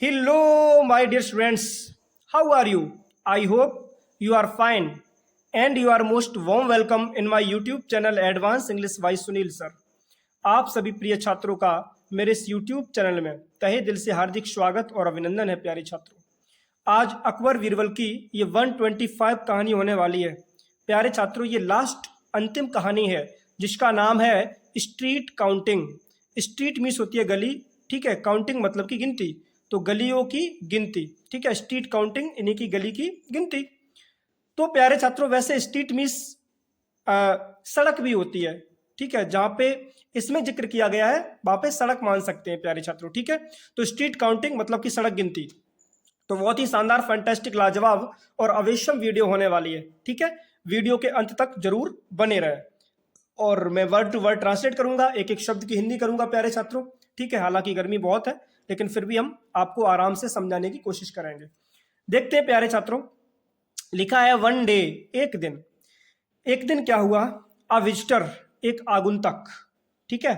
Hello, my dear students. How are you? I hope you are fine. And you are most warm welcome in my YouTube channel Advanced English by Sunil Sir. आप सभी प्रिय छात्रों का मेरे इस YouTube channel में तहे दिल से हार्दिक स्वागत और अभिनंदन है प्यारे छात्रों। आज अकबर बीरबल की ये 125 कहानी होने वाली है। प्यारे छात्रों, ये लास्ट अंतिम कहानी है जिसका नाम है स्ट्रीट काउंटिंग। स्ट्रीट मीन्स होती है गली, ठीक है। काउंटिंग मतलब की गिनती, तो गलियों की गिनती, ठीक है। स्ट्रीट काउंटिंग इन्हीं की गली की गिनती। तो प्यारे छात्रों, वैसे स्ट्रीट मीन्स सड़क भी होती है, ठीक है। जहां पे इसमें जिक्र किया गया है वहां पे सड़क मान सकते हैं प्यारे छात्रों, ठीक है। तो स्ट्रीट काउंटिंग मतलब कि सड़क गिनती। तो बहुत ही शानदार, फैंटास्टिक, लाजवाब और अवेशम वीडियो होने वाली है, ठीक है। वीडियो के अंत तक जरूर बने रहे और मैं वर्ड टू वर्ड ट्रांसलेट करूंगा, एक एक शब्द की हिंदी करूंगा प्यारे छात्रों, ठीक है। हालांकि गर्मी बहुत है लेकिन फिर भी हम आपको आराम से समझाने की कोशिश करेंगे। देखते हैं प्यारे छात्रों, लिखा है वन डे, एक दिन। एक दिन क्या हुआ? अ विजिटर, एक आगुंतक, ठीक है।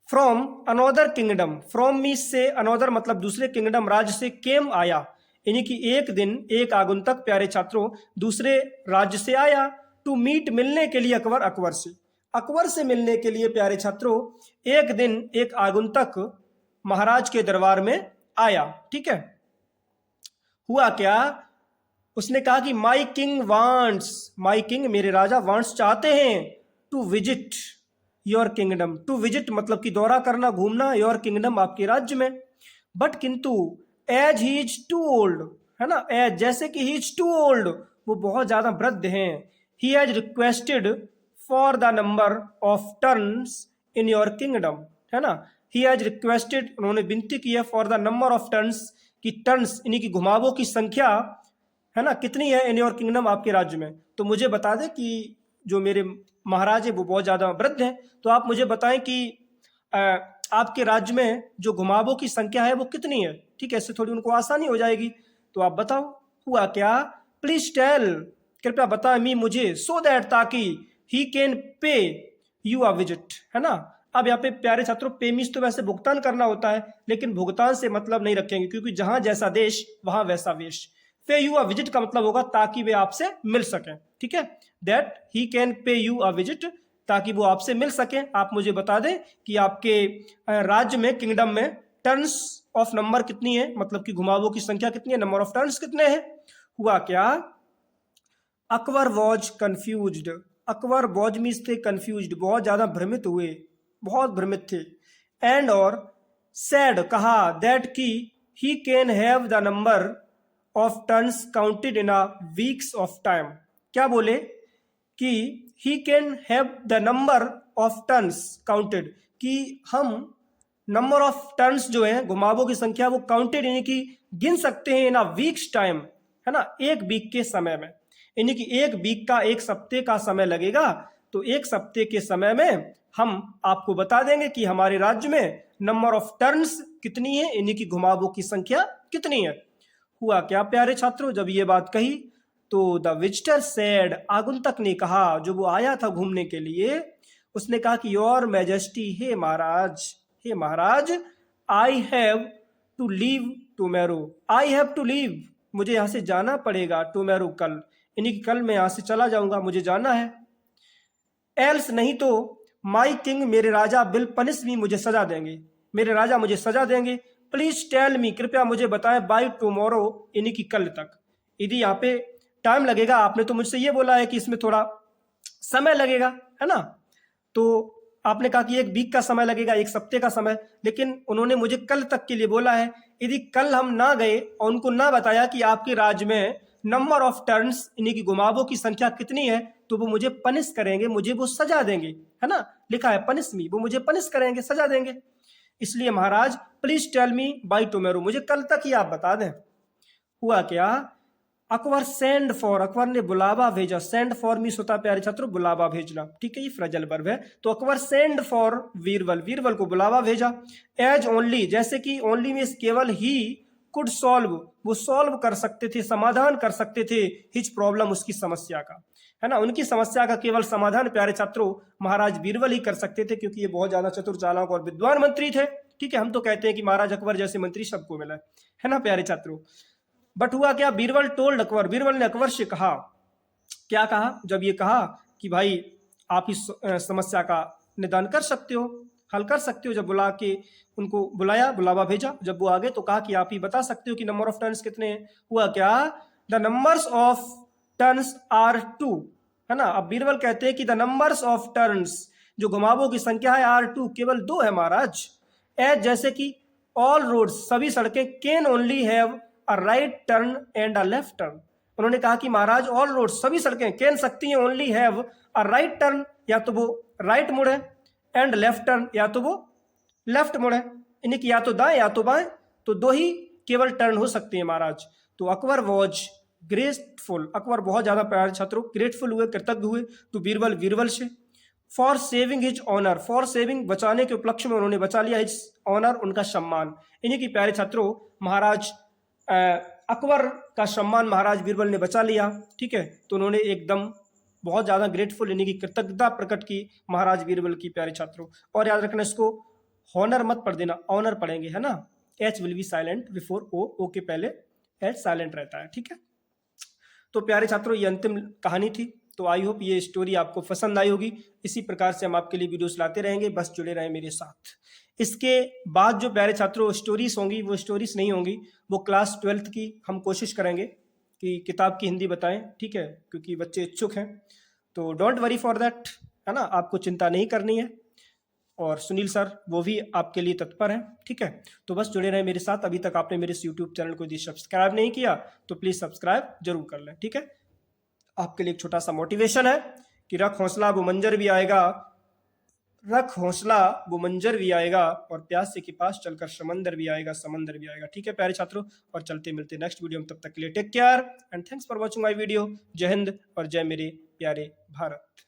From another kingdom, from means से, अनोदर मतलब दूसरे किंगडम, राज्य से, केम आया, यानी कि एक दिन एक आगुंतक प्यारे छात्रों दूसरे राज्य से आया। टू मीट, मिलने के लिए, अकबर से मिलने के लिए प्यारे छात्रों एक दिन एक आगुंतक महाराज के दरबार में आया, ठीक है। हुआ क्या? उसने कहा कि my king wants, my king मेरे राजा, वांट्स चाहते हैं, to visit your kingdom. To visit मतलब कि दौरा करना, घूमना, योर किंगडम आपके राज्य में। बट किंतु as he is too old, है ना, एज जैसे कि ही इज टू ओल्ड, वो बहुत ज्यादा वृद्ध हैं। He has requested for the number of turns in your kingdom, है ना। ही हैज रिक्वेस्टेड, उन्होंने विनती की है, for the number of turns, की टर्न्स यानी कि घुमावों की संख्या, है ना, कितनी है, इन योर किंगडम आपके राज्य में। तो मुझे बता दे कि जो मेरे महाराज है वो बहुत ज्यादा वृद्ध हैं, तो आप मुझे बताएं कि आपके राज्य में जो घुमावों की संख्या है वो कितनी है, ठीक है। इससे थोड़ी उनको आसानी हो जाएगी। तो आप बताओ हुआ क्या? प्लीज टेल, कृपया बता, मी मुझे, सो दैट ताकि, he can pay you a visit, है ना। अब यहाँ पे प्यारे छात्रों पे मीन्स तो वैसे भुगतान करना होता है, लेकिन भुगतान से मतलब नहीं रखेंगे क्योंकि जहां जैसा देश वहां वैसा वेश। पे यू अ विजिट का मतलब होगा ताकि वे आपसे मिल सकें, ठीक है। That he can pay you a visit, ताकि वो आपसे मिल सके। आप मुझे बता दें कि आपके राज्य में, किंगडम में, टर्न्स ऑफ नंबर कितनी है, मतलब कि घुमावों की संख्या कितनी है, नंबर ऑफ टर्न्स कितने हैं। हुआ क्या? Akbar was confused, Akbar was means थे, कंफ्यूज्ड बहुत ज्यादा भ्रमित हुए, बहुत भ्रमित थे। एंड और सैड कहा, दैट की, he can have the number of turns counted in a weeks of time. क्या बोले? कि he can have the number of turns counted, कि हम नंबर ऑफ टर्न्स जो है, घुमावों की संख्या, वो काउंटेड यानी कि गिन सकते हैं इन अ वीक्स टाइम, है ना, एक वीक के समय में। यानी कि एक वीक का, एक सप्ते का समय लगेगा, तो एक सप्ते के समय में हम आपको बता देंगे कि हमारे राज्य में नंबर ऑफ टर्न्स कितनी है, यानी कि घुमावों की संख्या कितनी है। हुआ क्या प्यारे छात्रों, जब ये बात कही तो द विजिटर सेड, आगुंतक ने कहा, जो वो आया था घूमने के लिए, उसने कहा कि योर मैजेस्टी, हे महाराज, हे महाराज, I have to leave tomorrow, I have to leave, मुझे यहां से जाना पड़ेगा, टुमेरो कल, यानी कि कल मैं यहां से चला जाऊंगा, मुझे जाना है। एल्स नहीं तो, माई किंग मेरे राजा, विल पनिश मी, मुझे सजा देंगे, मेरे राजा मुझे सजा देंगे। प्लीज टेल मी, कृपया मुझे बताएं, बाय टुमारो यानी कि कल तक। यदि यहाँ पे टाइम लगेगा, आपने तो मुझसे ये बोला है कि इसमें थोड़ा समय लगेगा, है ना। तो आपने कहा कि एक वीक का समय लगेगा, एक सप्ते का समय, लेकिन उन्होंने मुझे कल तक के लिए बोला है। यदि कल हम ना गए और उनको ना बताया कि आपके राज्य में नंबर ऑफ टर्न्स यानी कि घुमावों की संख्या कितनी है, तो वो मुझे पनिश करेंगे, मुझे वो सजा देंगे, है ना, लिखा है पनिश मी, वो मुझे पनिश करेंगे, सजा देंगे। इसलिए महाराज please tell me by tomorrow, मुझे कल तक ही आप बता दें। हुआ क्या? अकबर सेंड फॉर, अकबर ने बुलावा भेजा, सेंड फॉर मीन्स होता है प्यारे छात्रों बुलावा भेजना, ठीक है, ये फ्रेजल वर्ब है। तो अकबर सेंड फॉर बीरबल, बीरबल को बुलावा भेजा। एज ओनली, जैसे कि ओनली मीन्स केवल, ही कुड सॉल्व, वो सॉल्व कर सकते थे, समाधान कर सकते थे, हिज प्रॉब्लम, उसकी समस्या का, है ना, उनकी समस्या का केवल समाधान प्यारे छात्रों महाराज बीरबल ही कर सकते थे, क्योंकि ये बहुत ज्यादा चतुर चालाक और विद्वान मंत्री थे। ठीक है, हम तो कहते हैं कि महाराज अकबर जैसे मंत्री सबको मिला है ना प्यारे छात्रों। बट हुआ क्या, बीरबल टोल्ड अकबर, बीरबल ने अकबर से कहा, क्या कहा, जब ये कहा कि भाई आप इस समस्या का निदान कर सकते हो, हल कर सकते हो, जब बुला के उनको बुलाया, बुलावा भेजा, जब वो आ गए तो कहा कि आप ही बता सकते हो कि नंबर ऑफ टर्न्स कितने हैं। हुआ क्या, the numbers of turns are 2, है ना। अब बीरबल कहते हैं कि द नंबर्स ऑफ टर्न्स, जो घुमावों की संख्या है R2, केवल 2 है महाराज। एज जैसे कि ऑल रोड्स, सभी सड़कें, can only have a right turn and a left turn. उन्होंने कहा कि महाराज ऑल रोड, सभी सड़कें कैन सकती हैं only have a right turn, या तो वो राइट मुड़े, एंड लेफ्ट टर्न, या तो वो लेफ्ट मुड़े, यानी कि या तो दाएं या तो बाएं, तो 2 ही केवल टर्न हो सकती है महाराज। तो अकबर वॉज ग्रेटफुल, अकबर बहुत ज्यादा प्यारे छात्रों ग्रेटफुल हुए, कृतज्ञ हुए, तो बीरबल से, for saving his honour, for saving बचाने के उपलक्ष्य में उन्होंने बचा लिया हिज ऑनर, उनका सम्मान। यानी कि प्यारे छात्रों महाराज अकबर का सम्मान महाराज बीरबल ने बचा लिया। ठीक है, तो उन्होंने एकदम बहुत ज्यादा ग्रेटफुल यानी कि कृतज्ञता प्रकट की महाराज बीरबल की प्यारे छात्रों। और याद रखना इसको हॉनर मत पढ़ देना, ऑनर पढ़ेंगे, है ना। H will be silent before O, O के पहले एच साइलेंट रहता है। ठीक है, तो प्यारे छात्रों ये अंतिम कहानी थी। तो आई होप ये स्टोरी आपको पसंद आई होगी। इसी प्रकार से हम आपके लिए वीडियोस लाते रहेंगे, बस जुड़े रहें मेरे साथ। इसके बाद जो प्यारे छात्रों स्टोरीज होंगी, वो स्टोरीज नहीं होंगी, वो क्लास 12th की हम कोशिश करेंगे कि किताब की हिंदी बताएं। ठीक है, क्योंकि बच्चे इच्छुक हैं, तो डोंट वरी फॉर दैट, है ना, आपको चिंता नहीं करनी है। और सुनील सर वो भी आपके लिए तत्पर हैं। ठीक है, तो बस जुड़े रहे मेरे साथ। अभी तक आपने मेरे इस यूट्यूब चैनल को यदि सब्सक्राइब नहीं किया तो प्लीज़ सब्सक्राइब जरूर कर लें। ठीक है, आपके लिए एक छोटा सा मोटिवेशन है कि रख हौसला वो मंजर भी आएगा, रख हौसला वो मंजर भी आएगा, और प्यासे के पास चलकर समंदर भी आएगा, समंदर भी आएगा। ठीक है प्यारे छात्रों, और चलते मिलते नेक्स्ट वीडियो में, तब तक के लिए take care and thanks for watching my video. Jai Hind और जय मेरे प्यारे भारत।